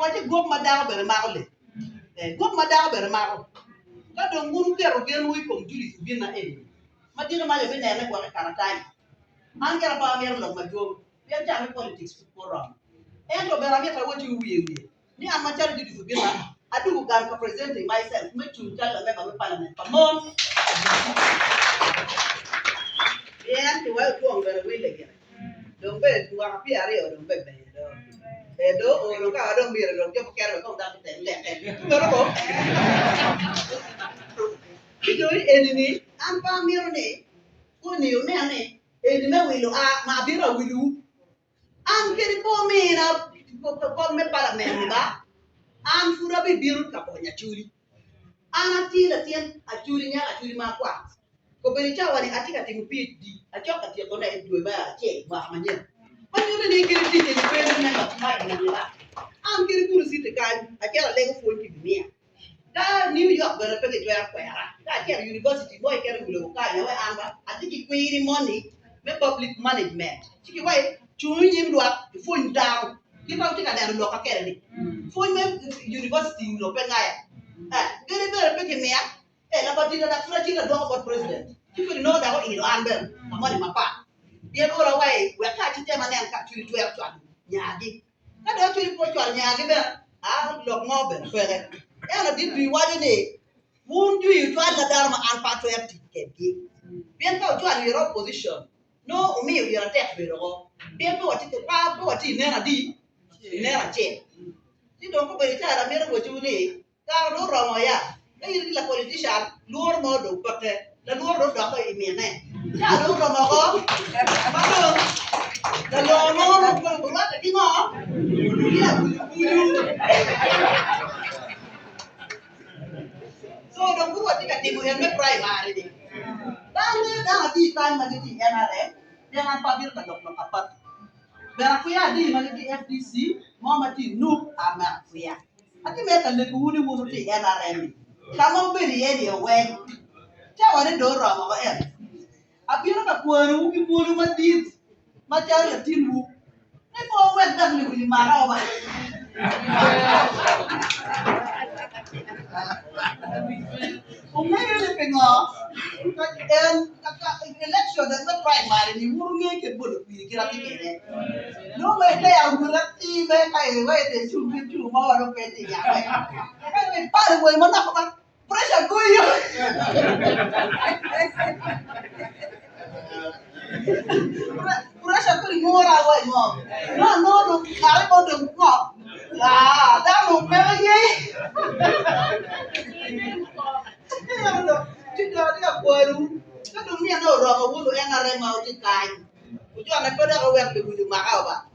wache gop madao bere magole. Gop madao bere mago. Ka do nguru kero genu ikom juli bina eni. Madina ma yobe nene kwa karatai. Angera pa mer lo majo. Biar jame politics for wrong. Ento bera meta woti wiye. Ni amachari juli bina. I do gan for presenting myself. Me to tell the member of parliament. Come on. Yeah, to well go very well again. Don't bet to a peer or don't bet. Do or don't be a don't get care of that. You do enemy and family. Who knew me? Enemy will my beer with you. I'm getting for me now. For me parliament. I'm for a big bill upon your chili. Ana tila tien achuri nya achuri makwa ko beri chawa ni atika timu PD achoka tia kona edwe ba che ba manye manyo ni kiri tije ni kwenda na mai na la am kiri kuru site ka akela lego full kibimia da New York bere peke to ya kwera da akela university boy kere gulo ka ya wa amba atiki kwiri money me public management tiki wai chunyi mdwa full down kipa utika da ndo ka kere ni full me university no pe ngaya very very picking me up. And about it, that's not about president. You could know that what you under the money, my part. Get all away, we're catching them and then catch you 12 to Yagi. I don't really put you on Yagi. I look more than further. And I did be what you need. Won't you try the Dharma and patriotic? We are not to your opposition. No, me, we are attacked with all. People what it is, what you never did. You never change. You don't go by the time I made what you need. Kau lu orang ya, ini la politician luar mau do pakai, dan luar do dah kau ini ni. Ya lu orang mau, baru, dan luar buat lagi mau, ya bulu. So dong buat tiga timu yang primary ni. Dah hati kan macam ni NRM, jangan pabir tak dok apa. Berakuya di macam di FDC, mau macam noob amakuya. Ati meka le kuuni munu ti NRM. Kama mbeli yedi we. Chawa ne do rama ba en. Abiro ka kwanu ki munu madit. Ma chawa le tinbu. Ne ko we dan ni mara ba. Umene le pengo. Election da na primary ni munu ngeke bodo ki kira ti kene. No me kaya ngurati me kaya we de chu ma ro pe ti ya we. Kai pa we mo na ko pressure go yo. Pressure ko ni mora we mo. No kare mo do ko. Ah, da mo me ye. Tidak dia baru. Kan dunia no ro mo lu NRM mau ti kai. Ujo na pada ka wer de buju makau ba.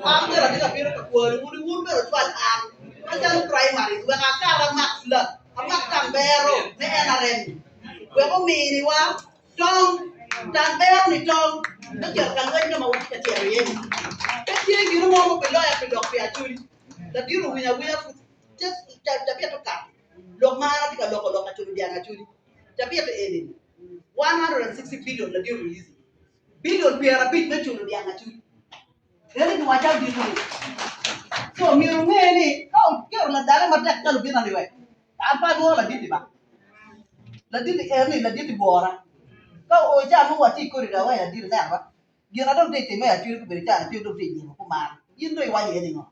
Am dia dia pira ka baru mulu be ro tuan am. Macam primary gua kakak maksud. Amak tambero ne NRM. Gua ko mi ni wa dong dan bero ni dong. Nak kan gua ni mau ti ka ti ye. Ka ti ye ni mo mo pe lo ya pe dok pe aturi. Da diru wi ya just tapi to ka. Lok mara ti ka lok aturi dia aturi. Tapi apa ini? 160 billion la diru release. Billion biara bit na chulo dia ngatu. Ele ni wacha diru. So miru ngeni kau kero la dare mata kalu bina ni we. Apa do la diti ba? La diti ni la diti bora. Kau oja mu wati ko ri da wa ya diru na ba. Gira do diti me ya chulo ko berita ya chulo diti ko ma. Yindo i wa ye ni ngo.